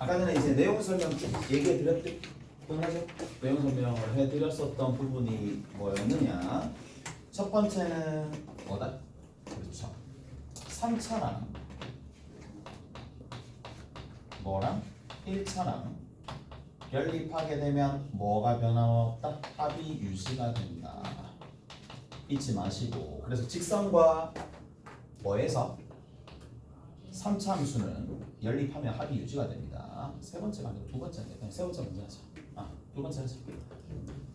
아까 전에 이제 내용 설명 얘기해 드렸죠? 기억나죠? 내용 설명을 해 드렸었던 부분이 뭐였느냐? 첫 번째는 뭐다? 그렇죠. 3차랑 뭐랑 1차랑 연립하게 되면 뭐가 변함없다? 합이 유지가 된다. 잊지 마시고. 그래서 직선과 뭐에서 3차 함수는 연립하면 합이 유지가 됩니다. 세 번째가 아니고 두 번째인데 그냥 세 번째 먼저 하자. 두 번째 하자.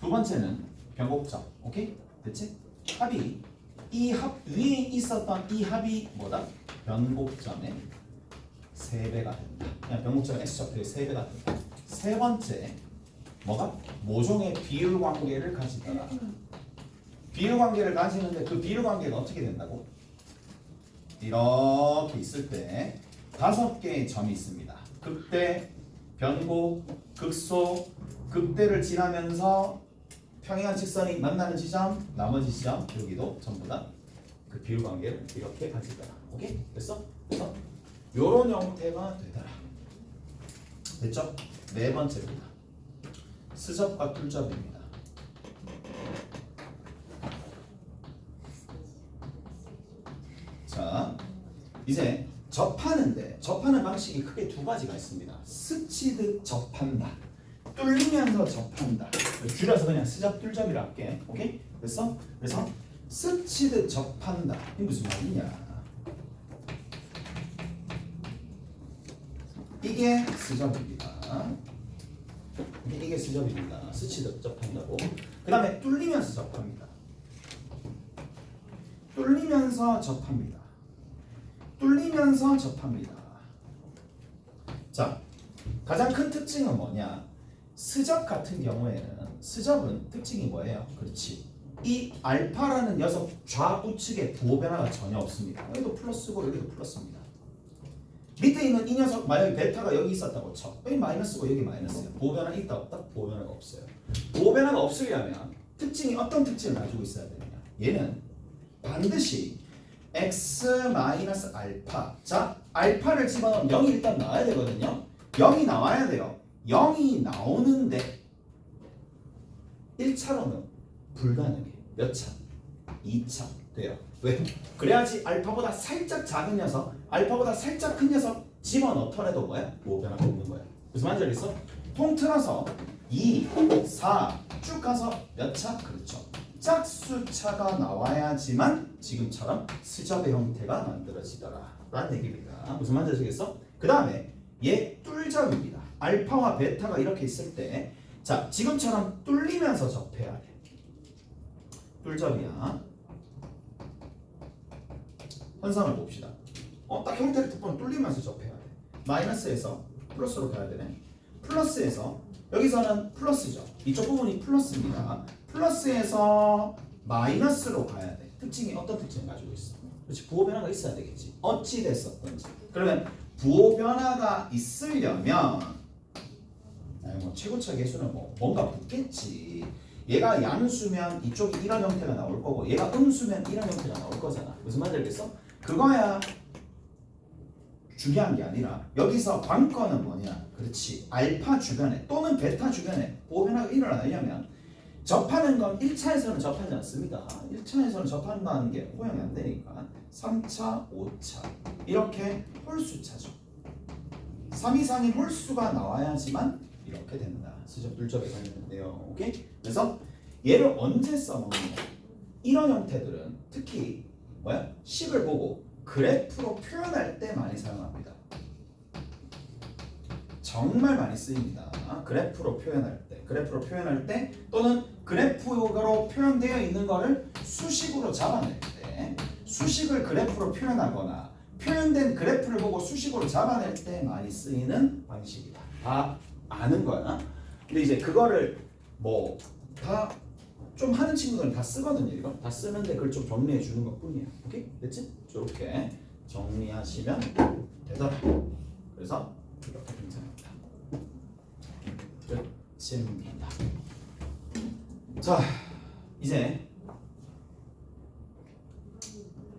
두 번째는 변곡점. 오케이? 됐지? 합이 이 합 위에 있었던 이 합이 뭐다? 변곡점의 3배가 된다. 그냥 변곡점 x좌표의 3배가 된다. 세 번째 뭐가? 모종의 비율 관계를 가지더라. 비율 관계를 가지는데 그 비율 관계가 어떻게 된다고? 이렇게 있을 때 5개의 점이 있습니다. 극대, 변곡, 극소, 극대를 지나면서 평행한 직선이 만나는 지점, 나머지 지점 여기도 전부 다 그 비율 관계를 이렇게 가지더라. 오케이? 됐어? 그래서 요런 형태가 되더라. 됐죠? 네 번째입니다. 스접과 뚫접입니다. 자, 이제 접하는 방식이 크게 두 가지가 있습니다. 스치듯 접한다. 뚫리면서 접한다. 줄여서 그냥 스접 뚫접이라 할게. 오케이? 됐어? 그래서 스치듯 접한다. 이게 무슨 말이냐? 이게 스접입니다. 이게 스접입니다. 스치듯 접한다고. 그 다음에 뚫리면서 접합니다. 뚫리면서 접합니다. 뚫리면서 접합니다. 자, 가장 큰 특징은 뭐냐? 스접 같은 경우에는 스접은 특징이 뭐예요? 그렇지. 이 알파라는 녀석 좌우측에 부호 변화가 전혀 없습니다. 여기도 플러스고 여기도 플러스입니다. 밑에 있는 이 녀석 만약에 베타가 여기 있었다고 쳐. 여기 마이너스고 여기 마이너스예요. 부호 변화 있다 없다? 부호 변화가 없어요. 부호 변화가 없으려면 특징이 어떤 특징을 가지고 있어야 되느냐? 얘는 반드시 x-알파. 자, 알파를 집어넣으면 0이 일단 나와야 되거든요. 0이 나와야 돼요. 0이 나오는데 1차로는 불가능해. 몇 차? 2차 돼요. 왜? 그래야지 알파보다 살짝 작은 녀석, 알파보다 살짝 큰 녀석 집어넣더라도 뭐야? 부호 변화가 없는 거야. 무슨 말인지 알겠어? 통틀어서 2, 4 쭉 가서 몇 차? 그렇죠. 짝수차가 나와야지만 지금처럼 스접의 형태가 만들어지더라 라는 얘기입니다. 무슨 말인지 아시겠어? 그 다음에 얘 뚫접입니다. 알파와 베타가 이렇게 있을 때 자, 지금처럼 뚫리면서 접해야 돼. 뚫접이야. 현상을 봅시다. 딱 형태를 보면 뚫리면서 접해야 돼. 마이너스에서 플러스로 가야 되네. 플러스에서 여기서는 플러스죠. 이쪽 부분이 플러스입니다. 플러스에서 마이너스로 가야 돼. 특징이 어떤 특징을 가지고 있어? 그렇지. 부호 변화가 있어야 되겠지. 어찌 됐었던지. 그러면 부호 변화가 있으려면 뭐 최고차 계수는 뭔가 붙겠지. 얘가 양수면 이쪽이 이런 형태가 나올 거고 얘가 음수면 이런 형태가 나올 거잖아. 무슨 말인지 알겠어? 그거야 중요한 게 아니라 여기서 관건은 뭐냐? 그렇지. 알파 주변에 또는 베타 주변에 부호 변화가 일어나려면 접하는 건 1차에서는 접하지 않습니다. 1차에서는 접한다는 게 허용이 안 되니까 3차, 5차 이렇게 홀수차죠. 3 이상의 홀수가 나와야지만 이렇게 된다. 스접 뚫접에 관련된 내용. 오케이? 그래서 얘를 언제 써먹느냐? 이런 형태들은 특히 뭐야? 식을 보고 그래프로 표현할 때 많이 사용합니다. 정말 많이 쓰입니다. 그래프로 표현할 때 또는 그래프로 표현되어 있는 거를 수식으로 잡아낼 때 수식을 그래프로 표현하거나 표현된 그래프를 보고 수식으로 잡아낼 때 많이 쓰이는 방식이다. 다 아는 거야. 근데 이제 그거를 다 좀 하는 친구들은 다 쓰거든요. 이거 다 쓰는데 그걸 좀 정리해 주는 것 뿐이야. 오케이? 됐지? 이렇게 정리하시면 되더라. 그래서 이렇게 괜찮습니다. 끝입니다. 자, 이제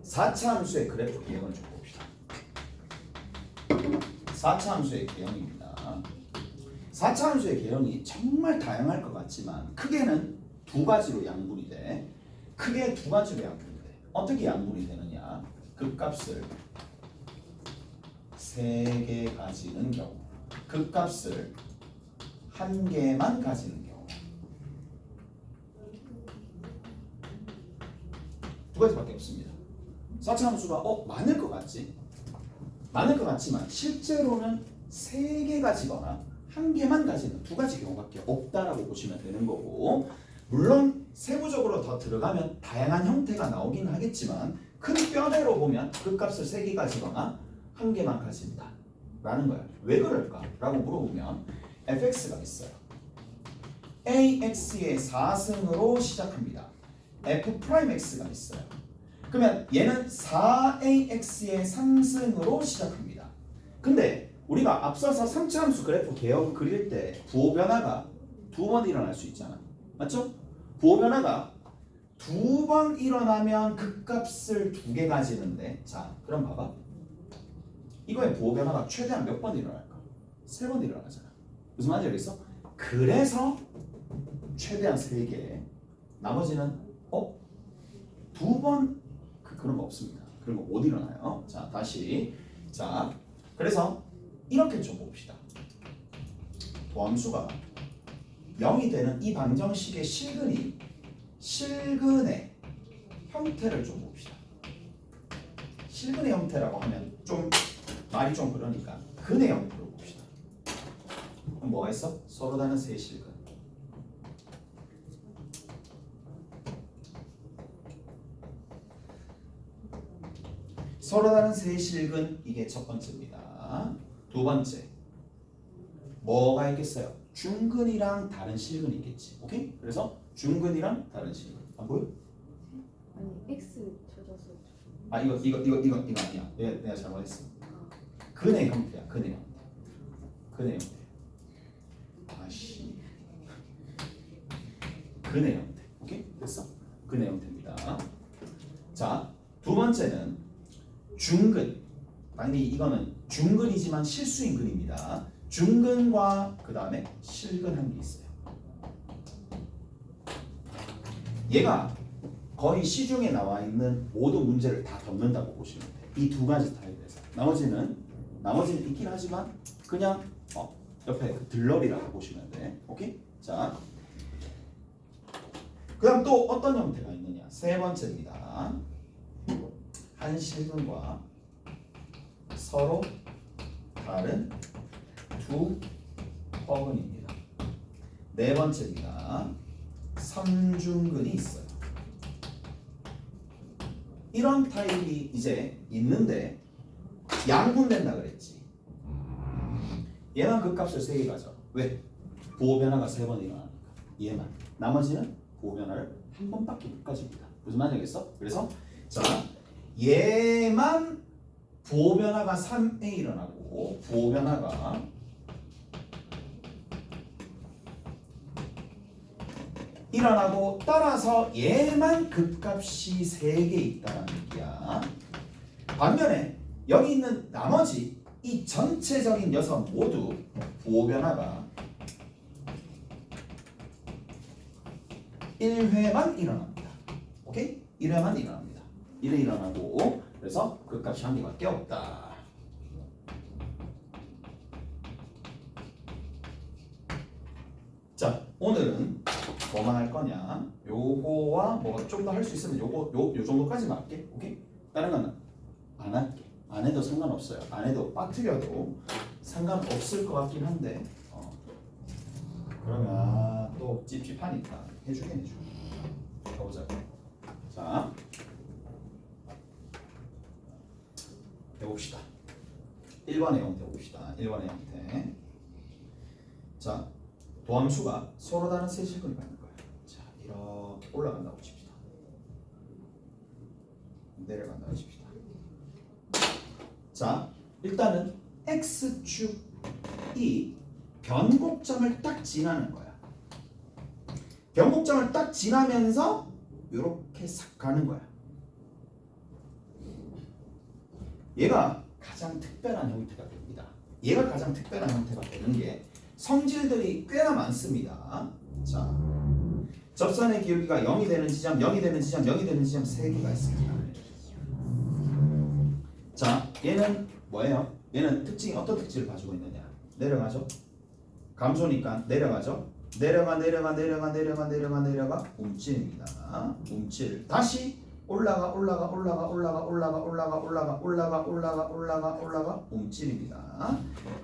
4차 함수의 그래프 기형을 좀 봅시다. 4차 함수의 기형입니다. 4차 함수의 개형이 정말 다양할 것 같지만 크게는 두 가지로 양분이 돼. 크게 두 가지로 양분이 돼. 어떻게 양분이 되느냐? 극값을 3개 가지는 경우, 극값을 1개만 가지는 경우. 두 가지밖에 없습니다. 4차 함수가 많을 것 같지? 많을 것 같지만 실제로는 3개 가지거나 1개만 가지는 두 가지 경우밖에 없다라고 보시면 되는 거고, 물론 세부적으로 더 들어가면 다양한 형태가 나오긴 하겠지만 큰 뼈대로 보면 극값을 3개 가지거나 1개만 가진다 라는 거야. 왜 그럴까? 라고 물어보면 fx가 있어요. ax의 4승으로 시작합니다. f'x가 있어요. 그러면 얘는 4ax의 3승으로 시작합니다. 근데 우리가 앞서서 3차 함수 그래프 개형 그릴 때 부호 변화가 2번 일어날 수 있잖아. 맞죠? 부호 변화가 2번 일어나면 극값을 2개 가지는데, 자 그럼 봐봐. 이거의 부호 변화가 최대한 몇 번 일어날까? 3번 일어나잖아. 무슨 말인지 알겠어? 그래서 최대한 3개, 나머지는 2번 그런 거 없습니다. 그런 거 못 일어나요. 자 다시, 자 그래서 이렇게 좀 봅시다. 도함수가 0이 되는 이 방정식의 실근의 형태를 좀 봅시다. 실근의 형태라고 하면 좀 말이 좀 그러니까 근의 형태로 봅시다. 그럼 뭐가 있어? 서로 다른 세 실근. 서로 다른 세 실근, 이게 첫 번째입니다. 두 번째, 뭐가 있겠어요? 중근이랑 다른 실근이 있겠지. 오케이? 그래서 중근이랑 다른 실근. 안 보여? 아니 X 찾았어. 아 이거 아니야. 내가 잘못했어. 근의 형태야. 근의 형태. 아씨. 근의 형태. 오케이? 됐어? 근의 형태입니다. 자, 두 번째는 중근. 당연히 이거는 중근이지만 실수인 근입니다. 중근과 그 다음에 실근한 게 있어요. 얘가 거의 시중에 나와 있는 모든 문제를 다 덮는다고 보시면 돼요. 이 두 가지 타입에서. 나머지는 있긴 하지만 그냥 옆에 그 들러리라고 보시면 돼. 오케이? 자, 그 다음 또 어떤 형태가 있느냐? 세 번째입니다. 한 실근과 서로 다른 두 허근입니다. 네 번째입니다. 삼중근이 있어요. 이런 타입이 이제 있는데 양분된다 그랬지. 얘만 극값을 3개 가져. 왜? 부호 변화가 3번 일어나니까. 얘만. 나머지는 부호 변화를 한 번밖에 못 가집니다. 무슨 말인지 알겠어? 그래서 자, 얘만 부호 변화가 3에 일어나고 부호 변화가 일어나고 따라서 얘만 극값이 3개 있다는 얘기야. 반면에 여기 있는 나머지 이 전체적인 녀석 모두 부호 변화가 1회만 일어납니다. 오케이? 1회만 일어납니다. 1회 일어나고 그래서 극값이 한 개밖에 없다. 자, 오늘은 뭐만 할 거냐? 요거와 뭐 좀 더 할 수 있으면 요 정도까지만 할게. 오케이? 다른 건 안 할게. 안 해도 상관없어요. 안 해도 빠뜨려도 상관없을 것 같긴 한데 그러면 또 찝찝하니까 해주긴 해줘. 가보자. 자, 해봅시다. 1번의 형태 봅시다. 1번의 형태. 자, 도함수가 서로 다른 세 실근이 받는 거예요. 자, 이렇게 올라간다고 칩시다. 내려간다고 칩시다. 자, 일단은 x축이 변곡점을 딱 지나는 거야. 변곡점을 딱 지나면서 이렇게 싹 가는 거야. 얘가 가장 특별한 형태가 됩니다. 얘가 가장 특별한 형태가 되는 게 성질들이 꽤나 많습니다. 자, 접선의 기울기가 0이 되는 지점, 0이 되는 지점, 0이 되는 지점 3개가 있습니다. 자, 얘는 뭐예요? 얘는 특징이 어떤 특징을 가지고 있느냐? 내려가죠. 감소니까 내려가죠. 내려가 움찔입니다. 움찔. 다시 올라가 움찔입니다.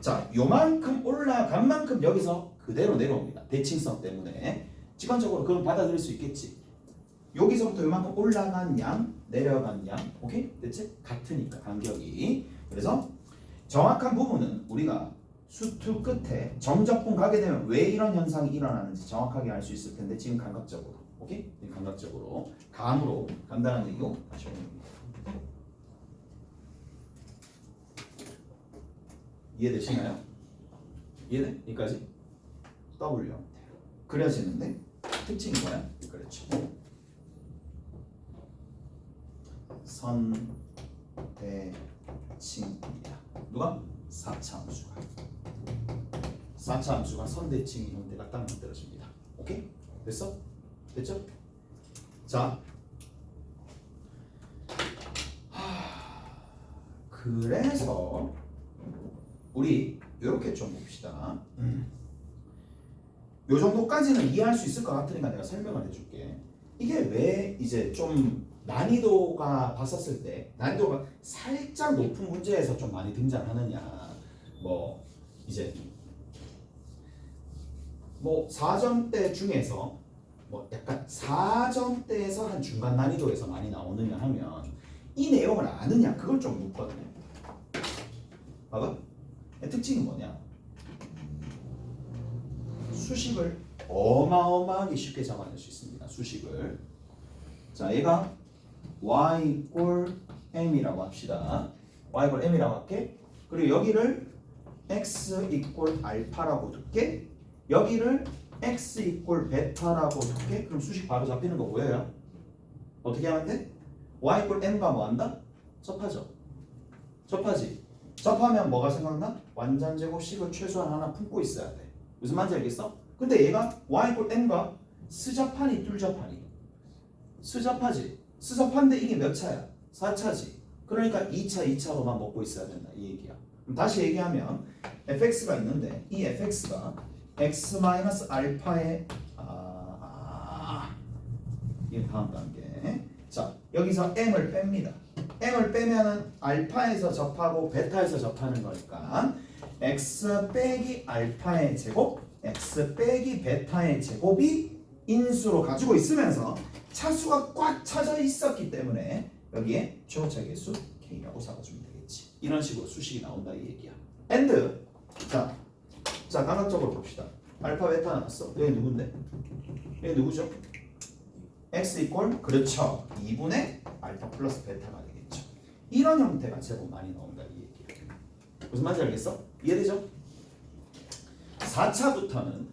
자, 요만큼 올라간 만큼 여기서 그대로 내려옵니다. 대칭성 때문에. 직관적으로 그건 받아들일 수 있겠지. 여기서부터 요만큼 올라간 양, 내려간 양, 오케이? 대체 같으니까 간격이. 그래서 정확한 부분은 우리가 수투 끝에 정적분 가게 되면 왜 이런 현상이 일어나는지 정확하게 알 수 있을 텐데 지금 감각적으로, 오케이? 감각적으로, 감으로 간단한 얘기고 다시 옵니다. 이해되시나요? 이해돼? 여기까지? W 그려지는데 특징이 뭐야? 그렇죠. 선대칭입니다. 누가? 4차 함수가. 4차 함수가 선대칭 형태가 딱 만들어집니다. 오케이? 됐어? 됐죠? 자, 그래서 우리 이렇게 좀 봅시다. 요 정도까지는 이해할 수 있을 것 같으니까 내가 설명을 해줄게. 이게 왜 이제 좀 난이도가 봤었을 때 난이도가 살짝 높은 문제에서 좀 많이 등장하느냐. 뭐 이제 뭐 4점대 중에서 뭐 약간 4점대에서 한 중간 난이도에서 많이 나오느냐 하면 이 내용을 아느냐 그걸 좀 묻거든요. 봐봐. 특징이 뭐냐? 수식을 어마어마하게 쉽게 잡아낼 수 있습니다. 수식을. 자, 얘가 y 꼴 m이라고 합시다. y 꼴 m이라고 할게. 그리고 여기를 x 이꼴 알파라고 둘게. 여기를 x 이꼴 베타라고 둘게. 그럼 수식 바로 잡히는 거 뭐예요? 어떻게 하면 돼? y 이꼴 m과 뭐 한다? 접하죠. 접하지. 접하면 뭐가 생각나? 완전 제곱식을 최소한 하나 품고 있어야 돼. 무슨 말인지 알겠어? 근데 얘가 y 이꼴 m과 스접하니 뚫접하니? 스접하지. 스접한데 이게 몇 차야? 4차지. 그러니까 2차로만 먹고 있어야 된다 이 얘기야. 그럼 다시 얘기하면 fx가 있는데 이 fx가 x-알파의 이게 다음 단계. 자, 여기서 m을 뺍니다. m을 빼면은 알파에서 접하고 베타에서 접하는 거니까 x 빼기 알파의 제곱, x 빼기 베타의 제곱이 인수로 가지고 있으면서 차수가 꽉 차져 있었기 때문에 여기에 최고차 계수 k라고 잡아주면 되겠지. 이런 식으로 수식이 나온다 이 얘기야. and 자 감각적으로 봅시다. 알파 베타 나왔어. 여기 누군데? 여기 누구죠? x 이꼴 그렇죠. 2분의 알파 플러스 베타가 되겠죠. 이런 형태가 제법 많이 나온다 이 얘기야. 무슨 말인지 알겠어? 이해되죠? 4차부터는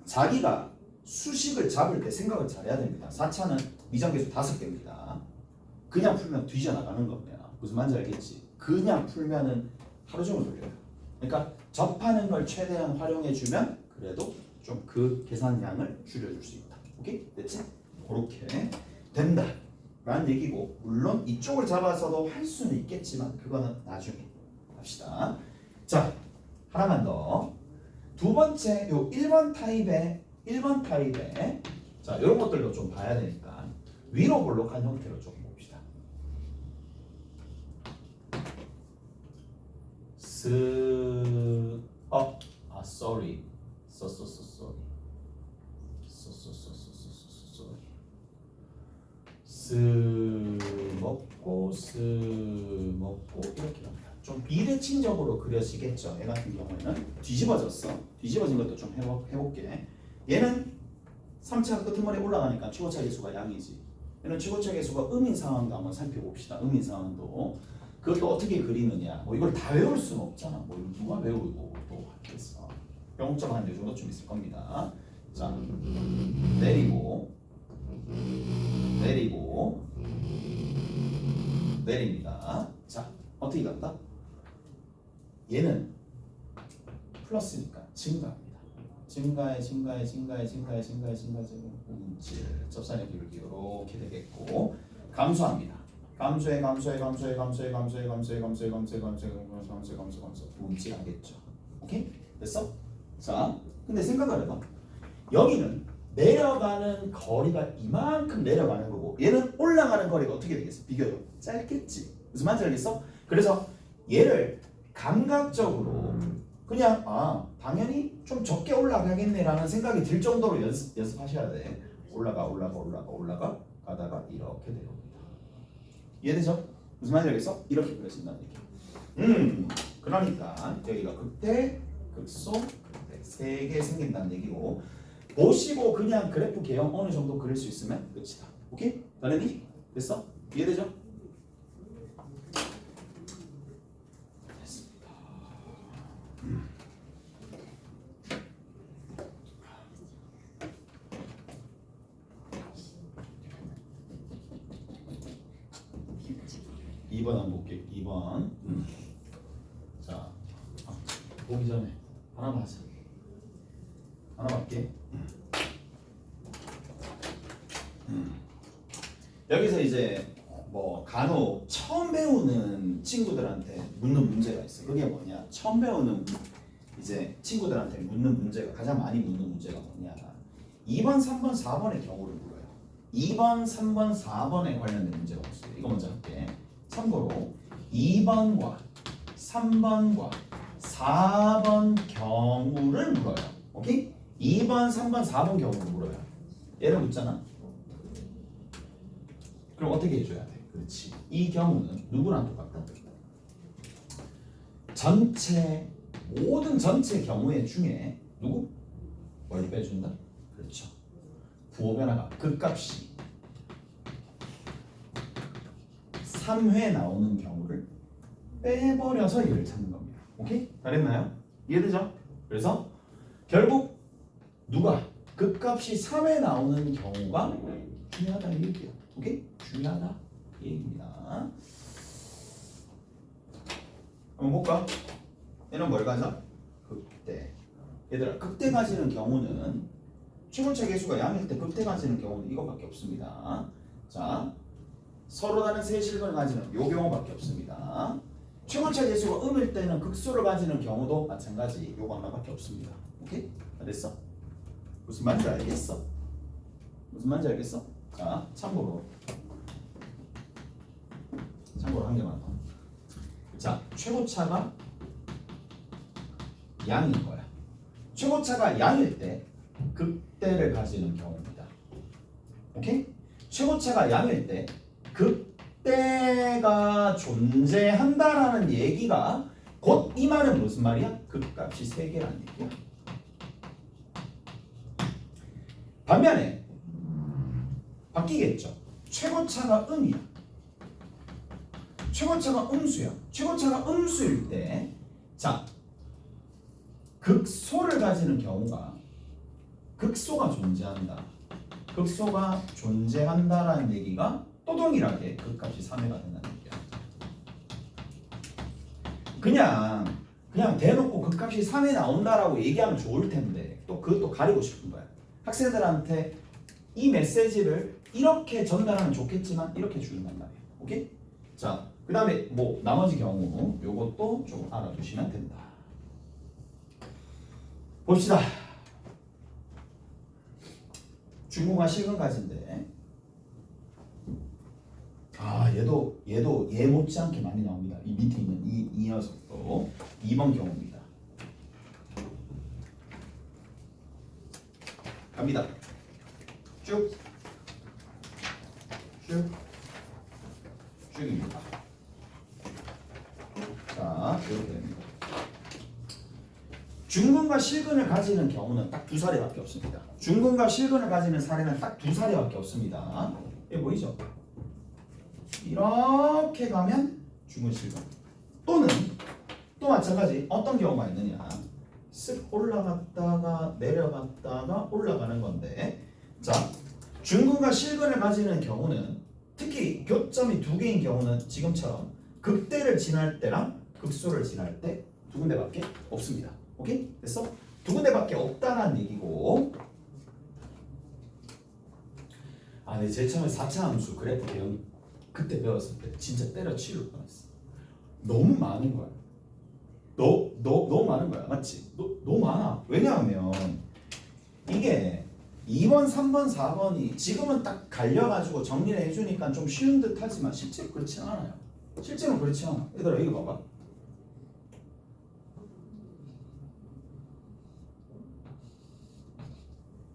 자기가 수식을 잡을 때 생각을 잘해야 됩니다. 4차는 미정계수 5개입니다. 그냥 풀면 뒤져나가는 겁니다. 무슨 말인지 알겠지? 그냥 풀면은 하루 종일 돌려요. 그러니까 접하는 걸 최대한 활용해주면 그래도 좀 그 계산량을 줄여줄 수 있다. 오케이? 됐지? 그렇게 된다 라는 얘기고, 물론 이쪽을 잡아서도 할 수는 있겠지만 그거는 나중에 합시다. 자, 하나만 더. 두 번째 요 1번 타입의 자, 이런 것들도 좀 봐야 되니까 위로 볼록한 형태로 좀 봅시다. sorry. 먹고 이렇게 합니다. 좀 비대칭적으로 그려지겠죠. 얘 같은 경우에는 뒤집어진 것도 좀 해볼게. 얘는 3차 끝머리에 올라가니까 최고차 계수가 양이지. 얘는 최고차 계수가 음인 상황도 한번 살펴봅시다. 음인 상황도 그것도 어떻게 그리느냐. 뭐 이걸 다 외울 수는 없잖아. 뭐 이걸 누가 외우고 또 하겠어. 병목자가 한 요 정도쯤 있을 겁니다. 자, 내립니다. 자, 어떻게 간다? 얘는 플러스니까 증가합니다. 증가해 운질 접선의 기울기 이렇게 되겠고 감소합니다. 감소해 운질하겠죠. 오케이? 됐어? 자, 근데 생각을 해봐. 여기는 내려가는 거리가 이만큼 내려가는 거고 얘는 올라가는 거리가 어떻게 되겠어? 비교해요. 짧겠지. 무슨 말인지 알겠어? 그래서 얘를 감각적으로 그냥 당연히 좀 적게 올라가겠네라는 생각이 들 정도로 연습하셔야 돼. 올라가 가다가 이렇게 내려옵니다. 이해되죠? 무슨 말인지 알겠어? 이렇게 그려진다는 얘기. 그러니까 여기가 극대, 극소, 극대 세 개 생긴다는 얘기고 보시고 그냥 그래프 개형 어느 정도 그릴 수 있으면 끝이다. 오케이? 다른이? 됐어? 이해되죠? 됐습니다. 2번 한번 볼게요. 2번. 자, 보기 전에 하나만 하자. 하나 할게. 여기서 이제 뭐 간혹 처음 배우는 친구들한테 묻는 문제가 있어. 그게 뭐냐? 처음 배우는 이제 친구들한테 묻는 문제가 가장 많이 묻는 문제가 뭐냐? 2번, 3번, 4번의 경우를 물어요. 2번, 3번, 4번에 관련된 문제가 없어요. 이거 먼저 할게. 참고로 2번과 3번과 4번 경우를 물어요. 오케이? 2번, 3번, 4번 경우를 물어요. 얘를 묻잖아. 그럼 어떻게 해줘야 돼? 그렇지. 이 경우는 누구랑 똑같다? 모든 전체 경우의 중에 누구? 뭘 빼준다? 그렇죠. 부호 변화가 극값이 3회 나오는 경우를 빼버려서 얘를 찾는 겁니다. 오케이? 잘했나요? 이해되죠? 그래서 결국 누가 극값이 3회 나오는 경우가 중요하다 이 얘기야. 오케이? 중요하다 이 얘기입니다. 한번 볼까? 얘는 뭘 가져? 극대. 얘들아 극대 가지는 경우는 최고차 계수가 양일 때 극대 가지는 경우는 이거밖에 없습니다. 자, 서로 다른 세 실근을 가지는 요 경우밖에 없습니다. 최고차 계수가 음일 때는 극소를 가지는 경우도 마찬가지 요거 하나밖에 없습니다. 오케이? 됐어? 무슨 말인지 알겠어? 무슨 말인지 알겠어? 자, 참고로 한 개만 더. 자, 최고차가 양인 거야. 최고차가 양일 때 극대를 가지는 경우입니다. 오케이? 최고차가 양일 때 극대가 존재한다라는 얘기가 곧 이 말은 무슨 말이야? 극값이 3개라는 얘기야. 반면에 바뀌겠죠. 최고차가 음이야. 최고차가 음수야. 최고차가 음수일 때, 자, 극소를 가지는 경우가 극소가 존재한다. 극소가 존재한다라는 얘기가 또 동일하게 극값이 3회가 된다는 얘기야. 그냥 대놓고 극값이 3회 나온다라고 얘기하면 좋을 텐데 또 그것도 가리고 싶은 거야. 학생들한테 이 메시지를 이렇게 전달하면 좋겠지만 이렇게 주는단 말이야. 오케이? 자, 그 다음에 뭐 나머지 경우 요것도 좀 알아두시면 된다. 봅시다. 중공과 실근까지인데 얘도 얘 못지않게 많이 나옵니다. 이 밑에 있는 이 녀석도 2번 경우입니다. 갑니다. 쭉입니다. 자, 이렇게 됩니다. 중근과 실근을 가지는 경우는 딱 2사례밖에 없습니다. 중근과 실근을 가지는 사례는 딱 2사례밖에 없습니다. 이게 보이죠? 이렇게 가면 중근 실근. 또는 또 마찬가지 어떤 경우가 있느냐? 쓱 올라갔다가 내려갔다가 올라가는 건데, 자, 중근과 실근을 가지는 경우는 특히 교점이 2개인 경우는 지금처럼 극대를 지날 때랑 극소를 지날 때 2군데밖에 없습니다. 오케이? 됐어? 두 군데밖에 없다는 얘기고. 아, 근데 제일 처음에 4차 함수 그래프 대응 그때 배웠을 때 진짜 때려치울 뻔했어. 너무 많은 거야. 너무 많은 거야. 맞지? 너무 많아. 왜냐하면 이게 2번, 3번, 4번이 지금은 딱 갈려가지고 정리를 해주니까 좀 쉬운 듯 하지만 실제로 그렇지 않아요. 실제로 그렇지 않아. 얘들아 이거 봐봐.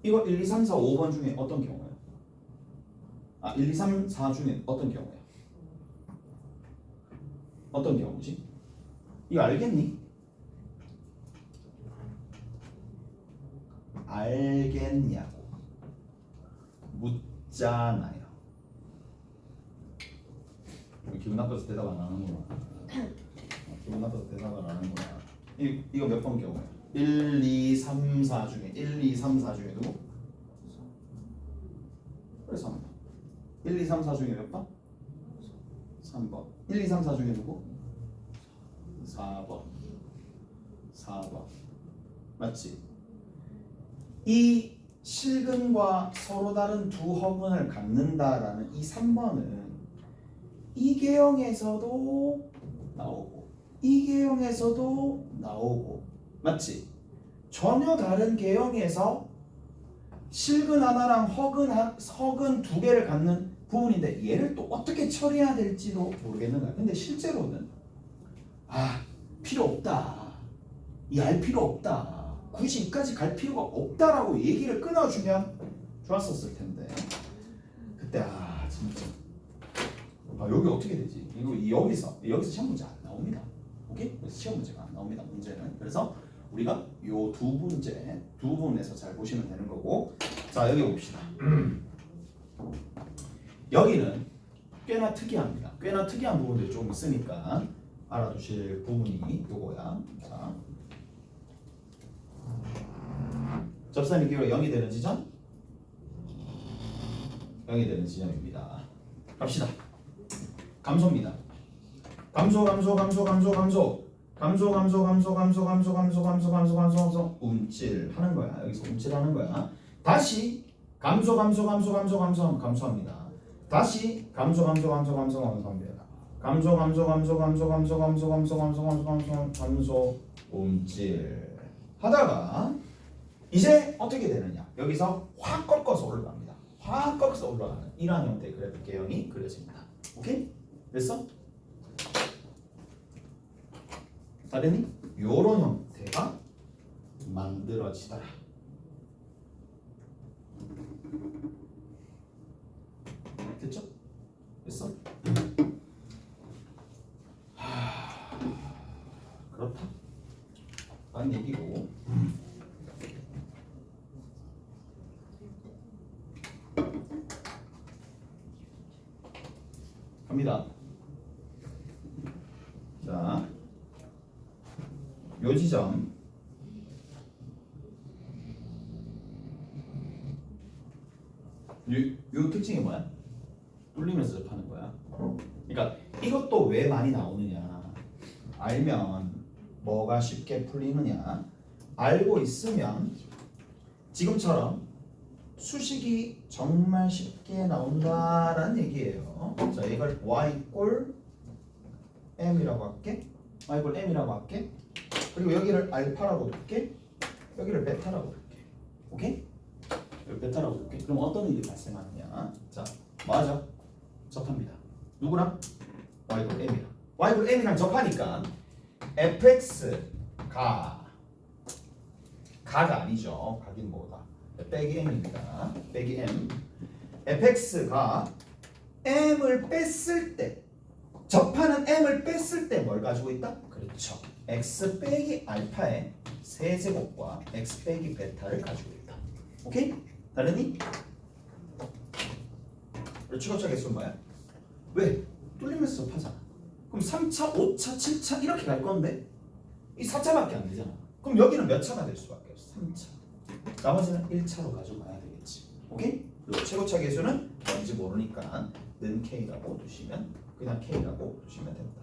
이거 1, 2, 3, 4, 5번 중에 어떤 경우예요? 1, 2, 3, 4 중에 어떤 경우예요? 어떤 경우지? 이거 알겠니? 알겠냐고 묻잖아요. 기분 나빠서 대답 안 하는구나. 기분 나빠서 대답을 안 하는구나. 이거 몇 번 경우예요? 1, 2, 3, 4 중에 1, 2, 3, 4 중에 누구? 그래 3번. 1, 2, 3, 4 중에 몇 번? 3번. 1, 2, 3, 4 중에 누구? 4번. 4번. 맞지? 이 실근과 서로 다른 두 허근을 갖는다라는 이 3번은 이 계형에서도 나오고 이 계형에서도 나오고 맞지? 전혀 다른 계형에서 실근 하나랑 허근 두 개를 갖는 부분인데 얘를 또 어떻게 처리해야 될지도 모르겠는 거야. 근데 실제로는 필요 없다. 이 알 필요 없다. 굳이 이까지 갈 필요가 없다라고 얘기를 끊어주면 좋았었을 텐데 그때 진짜 여기 어떻게 되지? 이거 여기서 시험 문제 안 나옵니다. 오케이? 그래서 시험 문제가 안 나옵니다. 문제는. 그래서 우리가 요 두 부분에서 잘 보시면 되는 거고. 자 여기 봅시다. 여기는 꽤나 특이합니다. 꽤나 특이한 부분들이 좀 있으니까 알아두실 부분이 요거야. 자, 접선의 기울기가 0이 되는 지점, 0이 되는 지점입니다. 갑시다. 감소입니다. 감소 움찔 하는 거야. 여기서 움찔 하는 거야. 다시 감소합니다. 다시 감소합니다. 감소 움찔 하다가 이제 어떻게 되느냐? 여기서 확 꺾어서 올라갑니다. 확 꺾어서 올라가는 이러한 형태의 그래프 개형이 그려집니다. 오케이? 됐어? 다르니? 요런 형태가 만들어지더라. 됐죠? 됐어? 그렇다. 라는 얘기고. 갑니다. 자, 요 지점 요 특징이 뭐야? 뚫리면서 접하는 거야. 그러니까 이것도 왜 많이 나오느냐? 알면 뭐가 쉽게 풀리느냐? 알고 있으면 지금처럼 수식이 정말 쉽게 나온다라는 얘기예요. 자, 이걸 y 꼴 m이라고 할게. y 꼴 m이라고 할게. 그리고 여기를 알파라고 둘게. 여기를 베타라고 둘게. 오케이? 여기 베타라고 둘게. 그럼 어떤 일이 발생하느냐? 자, 맞아. 접합니다. 누구랑? y 꼴 m이랑. y 꼴 m이랑 접하니까 fx가 가가 아니죠. 가긴 뭐다. 빼기 m입니다. 빼기 m. fx가 m을 뺐을 때, 접하는 m을 뺐을 때 뭘 가지고 있다? 그렇죠. x 빼기 알파의 세제곱과 x 빼기 베타를 가지고 있다. 오케이? 다르니? 추가차 개수는 뭐야? 왜? 뚫리면서 접하잖아. 그럼 3차, 5차, 7차 이렇게 갈 건데 이 4차밖에 안 되잖아. 그럼 여기는 몇 차가 될 수밖에 없어? 3차. 나머지는 1차로 가져가야 되겠지. 오케이? 그리고 최고차 개수는 뭔지 모르니까 는 K라고 두시면 그냥 K라고 두시면 된다.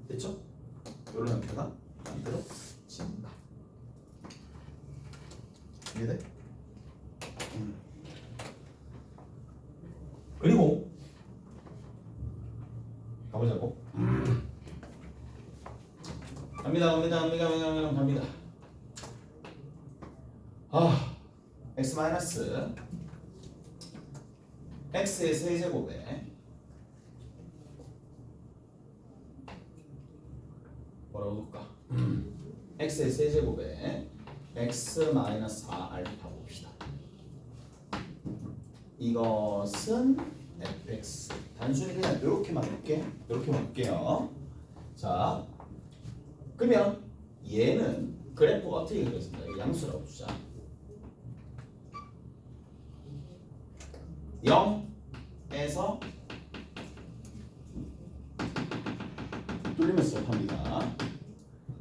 됐죠? 이런 형태가 만들어집니다. 진다. 이해돼? 그리고 가보자고. 갑니다. x 마이너스 x의 세제곱에 뭐라고 볼까? x의 세제곱에 x 마이너스 4알파 봅시다. 이것은 fx. 단순히 그냥 이렇게만 볼게요. 자, 그러면 얘는 그래프가 어떻게 그려진다? 양수라고 주자. 0에서 뚫리면서 접합니다.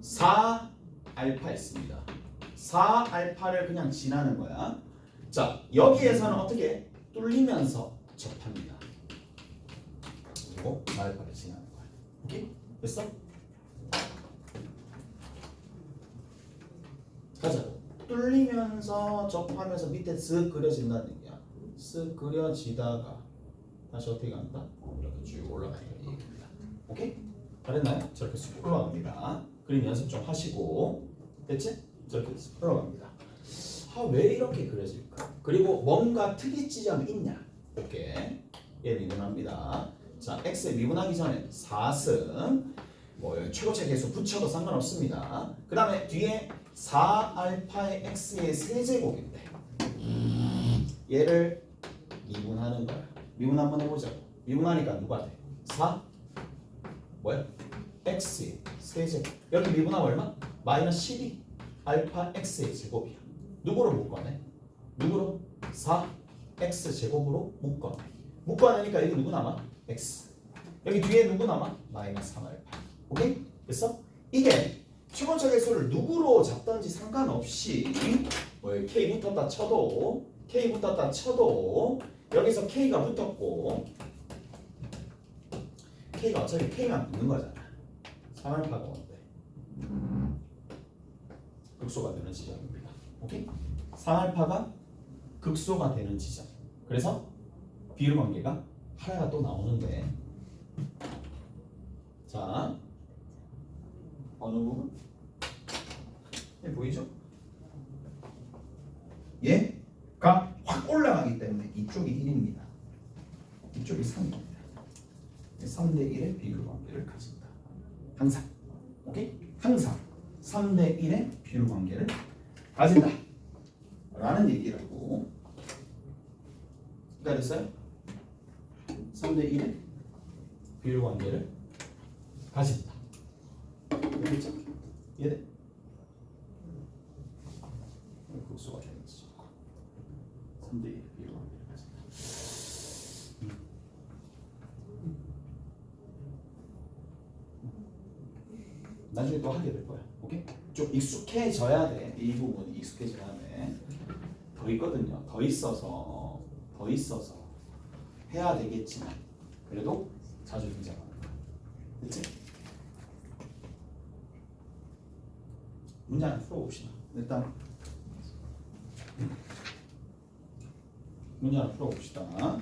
4알파 있습니다. 4알파를 그냥 지나는 거야. 자, 여기에서는 어떻게 뚫리면서 접합니다. 그리고 4알파를 지나는 거야. 오케이? 됐어? 가자고. 뚫리면서 접하면서 밑에 쓱 그려진다는 얘기야. 쓱 그려지다가 다시 어떻게 간다? 이렇게 쭉 올라가는 얘기입니다. 오케이? 잘했나요? 저렇게 쭉 올라갑니다. 그림 연습 좀 하시고. 됐지? 저렇게 올라갑니다. 왜 이렇게 그려질까? 그리고 뭔가 특이 지점이 있냐? 이렇게 얘 미분합니다. 자, x에 미분하기 전에 4승 최고차 계수 붙여도 상관없습니다. 그 다음에 뒤에 4알파의 x의 세제곱인데 얘를 미분하는 거야. 미분 한번 해보자고. 미분하니까 누가 돼? 4 뭐야? x의 세제곱. 여기 미분하면 얼마? 마이너스 12 알파 x의 제곱이야. 누구로 묶어내? 누구로? 4x 제곱으로 묶어내. 묶어내니까 여기 누구 남아? x. 여기 뒤에 누구 남아? 마이너스 3알파. 오케이? 됐어? 이게 최고차 계수를 누구로 잡든지 상관없이 k 붙었다 쳐도 여기서 k가 붙었고 k가 어차피 k만 붙는 거잖아. 3알파가 뭔데? 극소가 되는 지점입니다. 오케이? 3알파가 극소가 되는 지점. 그래서 비율 관계가 하나가 또 나오는데, 자, 어느 부분? 예, 보이죠? 얘가 확 올라가기 때문에 이쪽이 1입니다. 이쪽이 3입니다. 3대 1의 비율 관계를 가진다. 항상. 오케이? 항상 3대 1의 비율 관계를 가진다. 라는 얘기라고. 그러니까 됐어요? 3대 1의 비율 관계를 가진다. 그렇죠? 이해돼? 극소가 되는 거죠. 3대 1의 비율 관계를 가진다. 나중에 또 하게 될 거야. 오케이? 좀 익숙해져야 돼. 이 부분이 익숙해져야 돼. 더 있거든요. 더 있어서 해야 되겠지만 그래도 자주 등장하는 거야. 됐지? 문제 하나 풀어봅시다. 일단 문제 하나 풀어봅시다.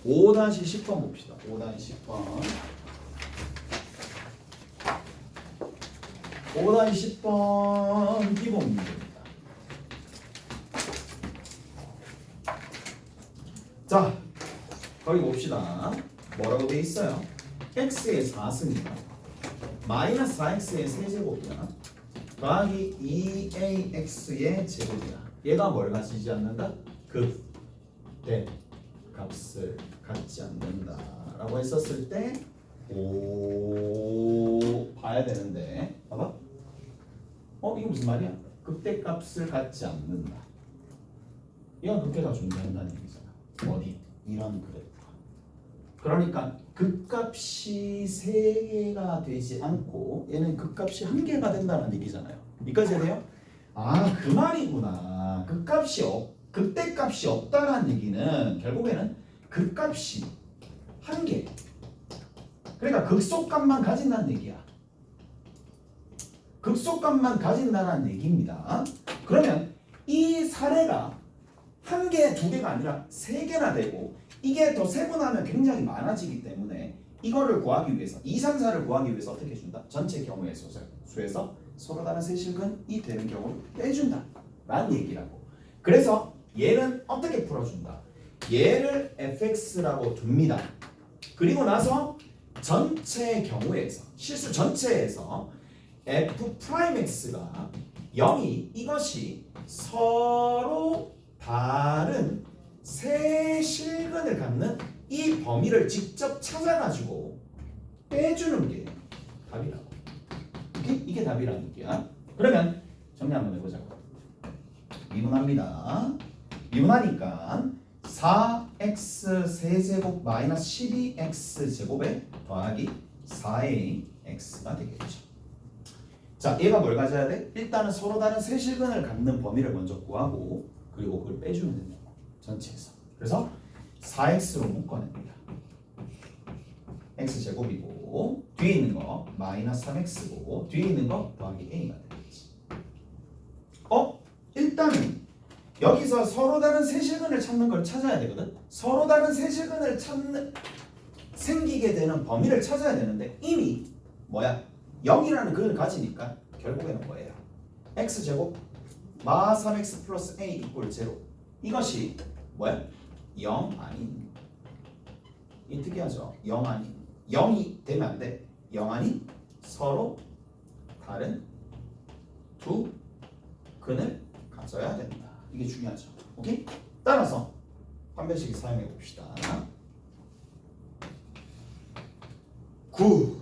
5-10번 봅시다. 5-10번. 5-10번 기본 문제입니다. 자, 거기 봅시다. 뭐라고 돼 있어요? x의 4승이다. 마이너스 4x의 세제곱이야. 더하기 2ax의 제곱이야. 얘가 뭘 가지지 않는다? 극대 값을 갖지 않는다 라고 했었을 때 봐야 되는데 봐봐. 이거 무슨 말이야? 극대값을 갖지 않는다. 이건 극대가 존재한다는 얘기잖아. 어디? 이런 그래프가. 그러니까 극값이 3개가 되지 않고 얘는 극값이 1개가 된다는 얘기잖아요. 여기까지 해야 돼요? 그 말이구나. 극대값이 없다라는 얘기는 결국에는 극값이 한 개. 그러니까 극소값만 가진다는 얘기야. 극소값만 가진다는 얘기입니다. 그러면 이 사례가 한 개, 두 개가 아니라 세 개나 되고 이게 더 세분하면 굉장히 많아지기 때문에 이거를 구하기 위해서 2, 3, 4를 구하기 위해서 어떻게 해준다? 전체 경우의 수에서 서로 다른 세실근이 되는 경우를 빼준다 라는 얘기라고. 그래서 얘는 어떻게 풀어준다? 얘를 fx라고 둡니다. 그리고 나서 전체 경우에서 실수 전체에서 f'x가 0이 이것이 서로 다른 세 실근을 갖는 이 범위를 직접 찾아가지고 빼주는 게 답이라고. 이게 답이라는 얘기야. 그러면 정리 한번 해보자고. 미분합니다. 미분하니까 4x 세제곱 마이너스 12x 제곱에 더하기 4ax가 되겠죠. 자, 얘가 뭘 가져야 돼? 일단은 서로 다른 세 실근을 갖는 범위를 먼저 구하고 그리고 그걸 빼주면 된다고. 전체에서. 그래서 4x로 묶어냅니다. x제곱이고 뒤에 있는 거 마이너스 3x고 뒤에 있는 거 더하기 a가 되겠지. 일단은 여기서 서로 다른 세실근을 찾는 걸 찾아야 되거든. 서로 다른 세실근을 찾는 생기게 되는 범위를 찾아야 되는데 이미 뭐야? 0이라는 근을 가지니까 결국에는 뭐예요? x제곱 마 3x 플러스 a 이꼴 0. 이것이 뭐야? 0 아닌. 이 특이하죠? 0 아닌. 0이 되면 안 돼. 0 아닌 서로 다른 두 근을 가져야 된다. 이게 중요하죠. 오케이? 따라서 판별식 사용해 봅시다. 9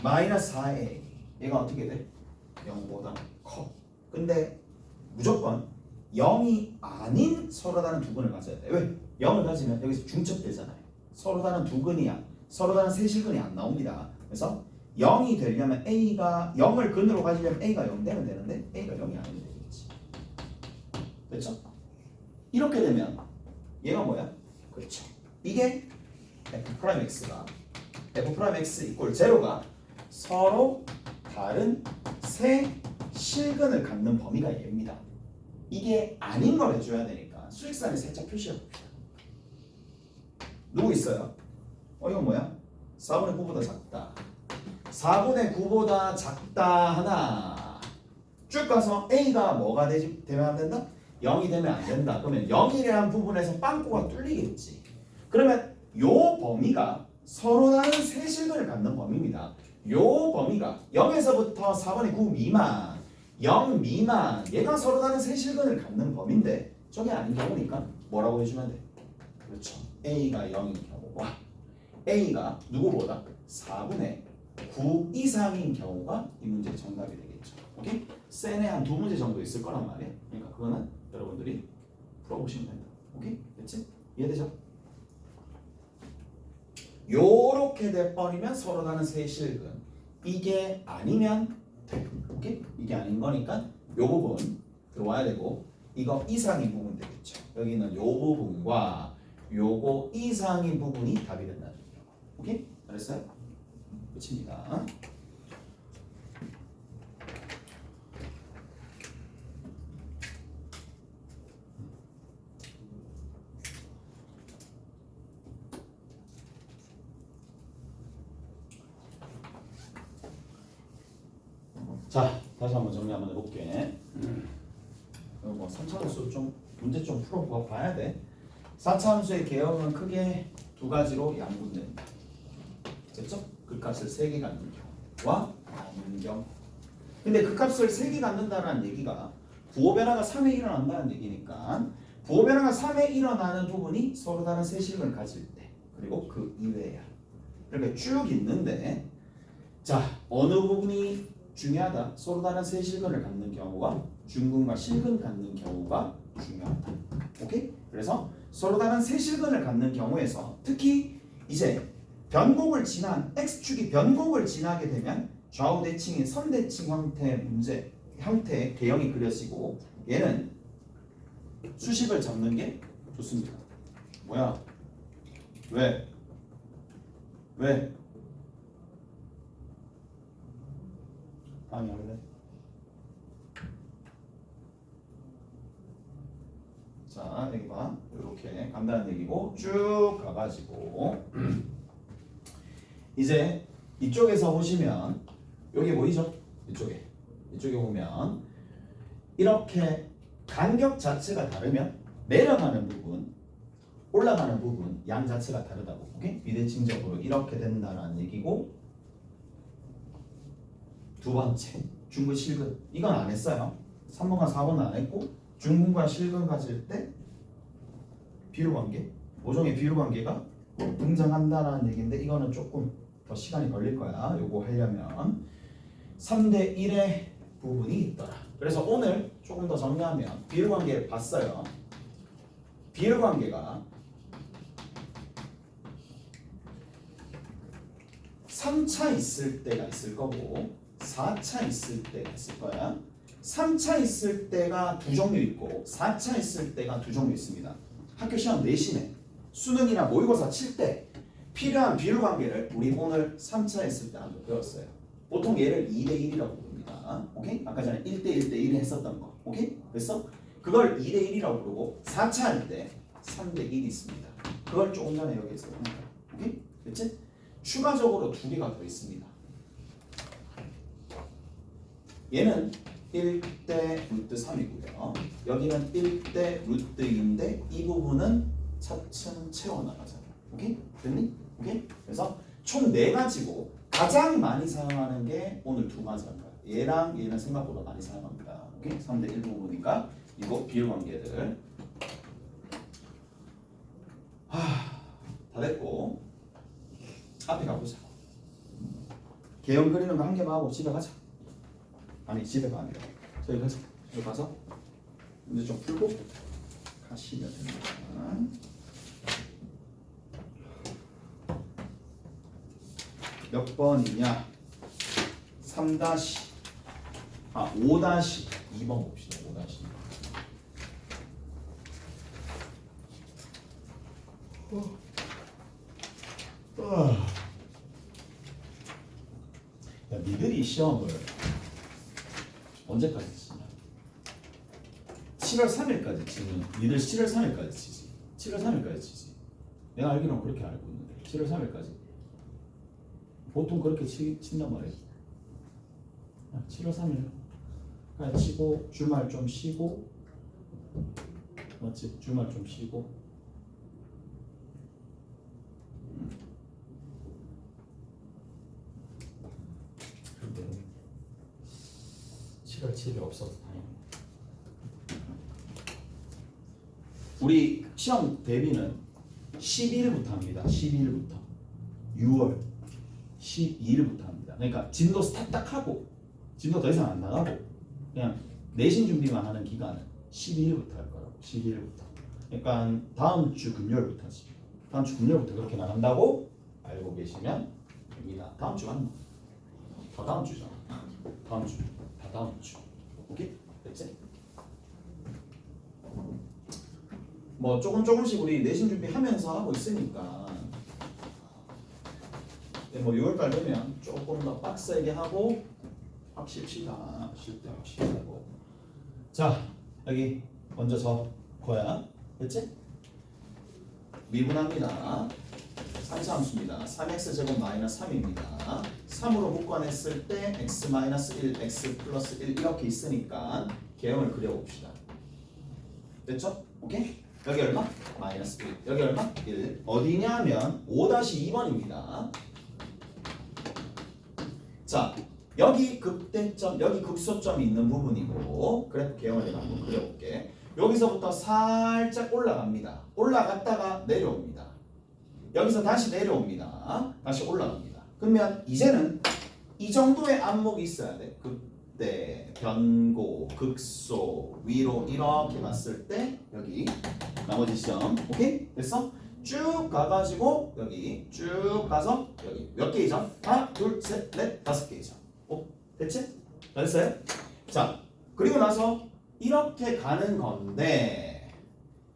마이너스 4a 얘가 어떻게 돼? 0보다 커. 근데 무조건 0이 아닌 서로 다른 두 근을 가져야 돼. 왜? 0을 가지면 여기서 중첩되잖아요. 서로 다른 두 근이야. 서로 다른 세실근이 안 나옵니다. 그래서 0이 되려면 a가 0을 근으로 가지려면 a가 0 되면 되는데 a가 0이 아니면 되겠지. 됐죠? 이렇게 되면 얘가 뭐야? 그렇죠. 이게 f'x가 f'x 이꼴 0가 서로 다른 세 실근을 갖는 범위가 얘입니다. 이게 아닌 걸 해줘야 되니까 수직선에 살짝 표시해 봅시다. 누구 있어요? 이건 뭐야? 4분의 9보다 작다. 4분의 9보다 작다 하나. 쭉 가서 a가 뭐가 되면 안 된다? 0이 되면 안 된다. 그러면 0이라는 부분에서 빵꾸가 뚫리겠지. 그러면 요 범위가 서로 다른 세 실근을 갖는 범위입니다. 요 범위가 0에서부터 4분의 9 미만 0 미만 얘가 서로 다른 세 실근을 갖는 범위인데 저게 아닌 경우니까 뭐라고 해주면 돼? 그렇죠. a가 0인 경우와 a가 누구보다 4분의 9 이상인 경우가 이 문제의 정답이 되겠죠. 오케이? 센에 한 두 문제 정도 있을 거란 말이에요. 그러니까 그거는 여러분들이 풀어보시면 된다. 오케이? 됐지? 이해되죠? 요렇게 돼버리면 서로 다른 세 실근. 이게 아니면 돼. 오케이? 이게 아닌 거니까 요 부분 들어와야 되고 이거 이상인 부분 되겠죠. 여기는 요 부분과 요거 이상인 부분이 답이 된다는 거죠. 오케이? 알았어요? 끝입니다. 자, 다시 한번 정리 한번 해볼게. 뭐 3차함수 좀 문제 좀 풀어봐야 돼. 4차함수의 개형은 크게 두 가지로 양분된다. 됐죠? 극값을 3개 갖는 경우와 아닌 경우. 근데 극값을 3개 갖는다는 얘기가 부호 변화가 3에 일어난다는 얘기니까 부호 변화가 3에 일어나는 부분이 서로 다른 세 실근을 가질 때 그리고 그 이외야. 이렇게 쭉 있는데 자, 어느 부분이 중요하다. 서로 다른 세 실근을 갖는 경우가 중근과 실근 갖는 경우가 중요하다. 오케이? 그래서 서로 다른 세 실근을 갖는 경우에서 특히 이제 변곡을 지난 x축이 변곡을 지나게 되면 좌우 대칭인 선대칭 형태의 문제 형태의 개형이 그려지고 얘는 수식을 잡는 게 좋습니다. 뭐야? 왜? 방해할래? 자, 여기 봐. 이렇게 간다는 얘기고 쭉 가가지고 이제 이쪽에서 보시면 여기 보이죠? 이쪽에 보면 이렇게 간격 자체가 다르면 내려가는 부분, 올라가는 부분 양 자체가 다르다고. 오케이? 비대칭적으로 이렇게 된다라는 얘기고 두 번째 중근 실근 이건 안 했어요. 3번과 4번은 안 했고 중근과 실근 가질 때 비율관계, 모종의 비율관계가 등장한다라는 얘기인데 이거는 조금 더 시간이 걸릴 거야. 요거 하려면 3대 1의 부분이 있더라. 그래서 오늘 조금 더 정리하면 비율관계 봤어요. 비율관계가 3차 있을 때가 있을 거고 4차 있을 때가 있을 거야. 3차 있을 때가 두 종류 있고 4차 있을 때가 두 종류 있습니다. 학교 시험 내신에 수능이나 모의고사 칠 때 필요한 비율관계를 우리 오늘 3차 했을 때 한번 배웠어요. 보통 얘를 2대1이라고 부릅니다. 오케이? 아까 전에 1대1대1 했었던 거. 오케이? 그래서 그걸 2대1이라고 부르고 4차 할 때 3대1이 있습니다. 그걸 조금 전에 여기에서 보니까. 오케이? 됐지? 추가적으로 두 개가 더 있습니다. 얘는 1대 루트 3이고요. 여기는 1대 루트 2인데 이 부분은 차츰 채워나가잖아. 오케이? 됐니? 오케이? 그래서 총 4가지고 가장 많이 사용하는 게 오늘 두 가지 할 거야. 얘랑 얘는 생각보다 많이 사용합니다. 오케이? 3대 1 부분이니까 이거 비율관계들 다 됐고 앞에 가보자. 개형 그리는 거 한 개만 하고 집에 가자. 아니 집에가 아니라 저기 가자. 저기 가서 문제 좀 풀고 가시면 됩니다. 몇 번이냐? 5-2번 봅시다. 5-2. 야, 니들이 시험을 언제까지 치냐? 7월 3일까지 치면 니들 7월 3일까지 치지. 7월 3일까지 치지. 내가 알기로는 그렇게 알고 있는데 7월 3일까지 보통 그렇게 친단 말이야. 7월 3일 그냥 치고 주말 좀 쉬고 맞지? 주말 좀 쉬고 근데 7월 7일 없어서 다행이네. 우리 시험 대비는 12일부터 합니다. 12일부터 6월 12일부터 합니다. 그러니까 진도 스탑 딱 하고 진도 더 이상 안 나가고 그냥 내신 준비만 하는 기간은 12일부터 할 거라고. 12일부터. 그러니까 다음 주 금요일부터지. 다음 주 금요일부터 그렇게 나간다고 알고 계시면 됩니다. 다음 주 맞나? 다 다음 주잖아. 다음 주. 다 다음 주. 오케이? 됐지? 뭐 조금씩 우리 내신 준비하면서 하고 있으니까 뭐 6월달 되면 조금 더 빡세게 하고 확실치다. 쉴 때 확실히 하고. 자 여기 먼저 적어야 됐지? 미분합니다. 산수함수입니다. 3x제곱 마이너스 3입니다. 3으로 묶어냈을 때 x 마이너스 1, x 플러스 1 이렇게 있으니까 개형을 그려봅시다. 됐죠? 오케이? 여기 얼마? 마이너스 1. 여기 얼마? 1. 어디냐면 5-2번입니다. 자, 여기 극대점, 여기 극소점이 있는 부분이고 그래프 개형을 내가 한번 그려볼게. 여기서부터 살짝 올라갑니다. 올라갔다가 내려옵니다. 여기서 다시 내려옵니다. 다시 올라갑니다. 그러면 이제는 이 정도의 안목이 있어야 돼. 극대, 변고, 극소, 위로 이렇게 봤을 때 여기 나머지 시점 오케이? 됐어? 쭉 가가지고 여기 쭉 가서 여기 몇 개이죠? 하나, 둘, 셋, 넷, 5개이죠. 오, 됐지? 됐어요? 자, 그리고 나서 이렇게 가는 건데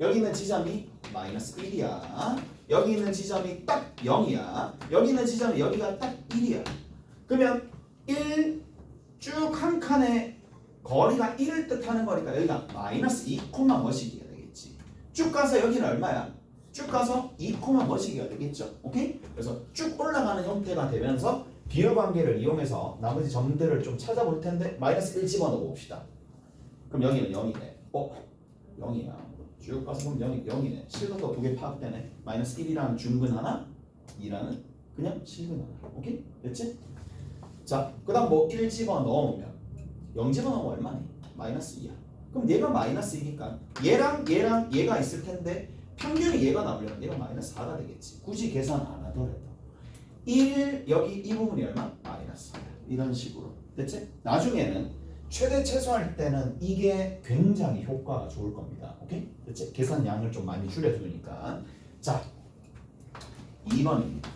여기 있는 지점이 마이너스 1이야. 여기 있는 지점이 딱 0이야. 여기 있는 지점이 여기가 딱 1이야. 그러면 1 쭉 한 칸에 거리가 1을 뜻하는 거니까 여기가 마이너스 2, 뭐시기가 되겠지. 쭉 가서 여기는 얼마야? 쭉 가서 2, 뭐시기가 되겠죠. 오케이? 그래서 쭉 올라가는 형태가 되면서 비율관계를 이용해서 나머지 점들을 좀 찾아볼 텐데 마이너스 1 집어넣어 봅시다. 그럼 여기는 0이네. 0이야. 쭉 가서 보면 0이네. 실근도 2개 파악되네. 마이너스 1이라는 중근 하나, 2라는 그냥 실근 하나. 오케이? 됐지? 자, 그 다음 뭐 1 집어넣으면 0 집어넣으면 얼마니? 마이너스 2야. 그럼 얘가 마이너스 2니까 얘랑 얘가 있을 텐데 평균이 얘가 나오려면 얘가 마이너스 4가 되겠지. 굳이 계산 안 하더라도 1 여기 이 부분이 얼마? 마이너스 4야. 이런 식으로. 됐지? 나중에는 최대 최소할 때는 이게 굉장히 효과가 좋을 겁니다. 오케이? 됐지? 계산 양을 좀 많이 줄여주니까. 자, 2번입니다.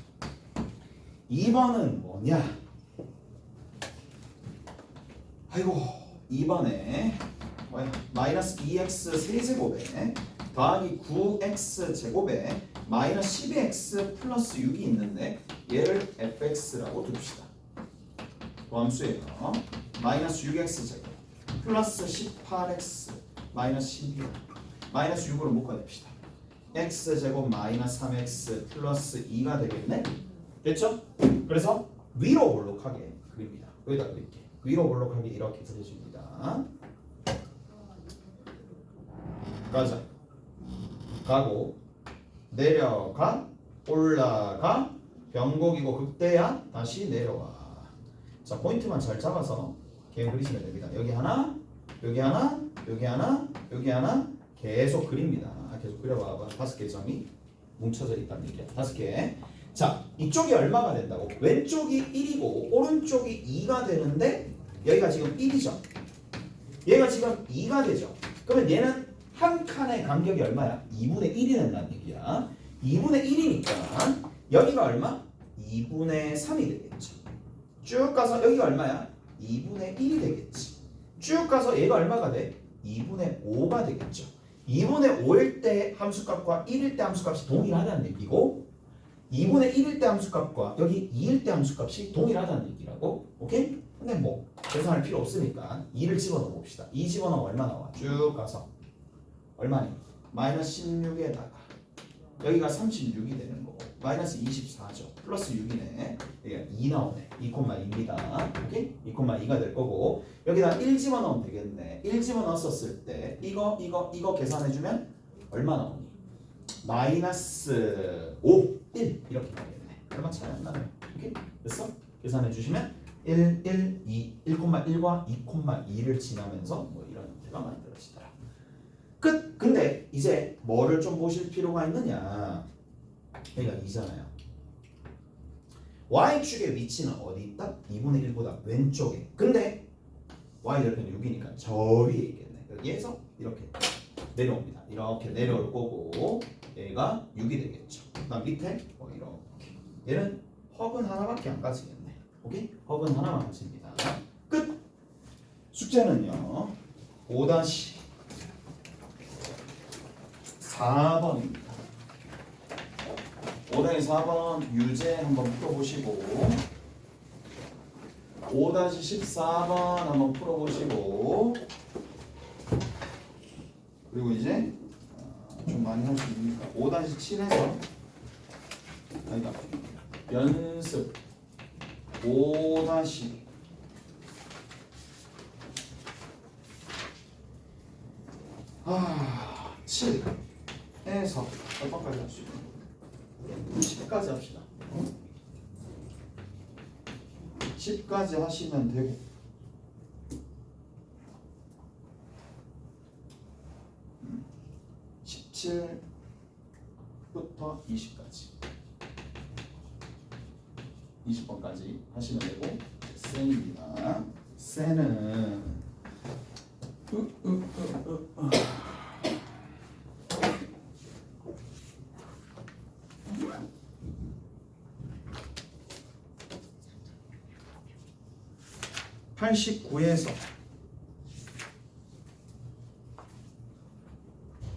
2번은 뭐냐? 아이고, 2번에 마이너스 2x 세제곱에 더하기 9x 제곱에 마이너스 12x 플러스 6이 있는데 얘를 fx라고 둡시다. 함수예요. 마이너스 6x 제곱 플러스 18x 마이너스 12 마이너스 6으로 묶어냅시다. x 제곱 마이너스 3x 플러스 2가 되겠네? 됐죠? 그래서 위로 볼록하게 그립니다. 여기다 그릴게. 위로 볼록하게 이렇게 그려줍니다. 가자. 가고 내려가 올라가 변곡이고 극대야 다시 내려와. 자, 포인트만 잘 잡아서 계획 그리시면 됩니다. 여기 하나, 여기 하나, 여기 하나, 여기 하나 계속 그립니다. 계속 그려봐봐. 5개 점이 뭉쳐져 있다는 얘기야. 5개. 자, 이쪽이 얼마가 된다고? 왼쪽이 1이고 오른쪽이 2가 되는데 여기가 지금 1이죠. 얘가 지금 2가 되죠. 그러면 얘는 한 칸의 간격이 얼마야? 2분의 1이 된다는 얘기야. 2분의 1이니까 여기가 얼마? 2분의 3이 되겠죠. 쭉 가서 여기가 얼마야? 2분의 1이 되겠지. 쭉 가서 얘가 얼마가 돼? 2분의 5가 되겠죠. 2분의 5일 때 함수값과 1일 때 함수값이 동일하다는 얘기고 2분의 1일 때 함수값과 여기 2일 때 함수값이 동일하다는 얘기라고. 오케이? 근데 뭐 계산할 필요 없으니까 2를 집어넣어 봅시다. 2 집어넣으면 얼마 나와? 쭉 가서 얼마니? 마이너스 16에다가 여기가 36이 되는 거고 마이너스 24죠. 플러스 6이네. 여기가 2 나오네. 2,2입니다. 오케이? 2,2가 될 거고 여기다 1 집어넣으면 되겠네. 1 집어넣었을 때 이거 계산해주면 얼마 나오니? 마이너스 5, 1 이렇게 나오겠네. 얼마 차이 안 나네. 오케이? 됐어? 계산해주시면 1, 1, 2, 1,1과 2,2를 지나면서 뭐 이런 형태가 만들어지더라. 끝! 근데 이제 뭐를 좀 보실 필요가 있느냐. 여기가 2잖아요. Y축의 위치는 어디 있다? 2분의 1보다 왼쪽에. 근데 Y절편이 6이니까 저 위에 있겠네. 여기에서 이렇게 내려옵니다. 이렇게 내려올 거고 얘가 6이 되겠죠. 그 다음 밑에 뭐 이렇게. 얘는 허근 하나밖에 안 가지겠네. 오케이? 허근 하나만 가집니다. 끝! 숙제는요 5-4번입니다. 5-4번 유제 한번 풀어보시고 5-14번 한번 풀어보시고 그리고 이제 좀 많이 할 수 있으니까 5-7에서 아니다 연습 5-7 7에서 몇 번까지 할 수 있나? 10까지 합시다. 10까지 하시면 되고 17부터 20까지 20번까지 하시면 되고 쌤입니다. 쌤은 89에서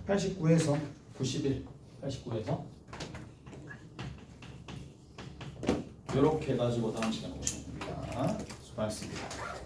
89에서 91. 89에서 이렇게 해가지고 다음 시간에 오시면 됩니다. 수고하셨습니다.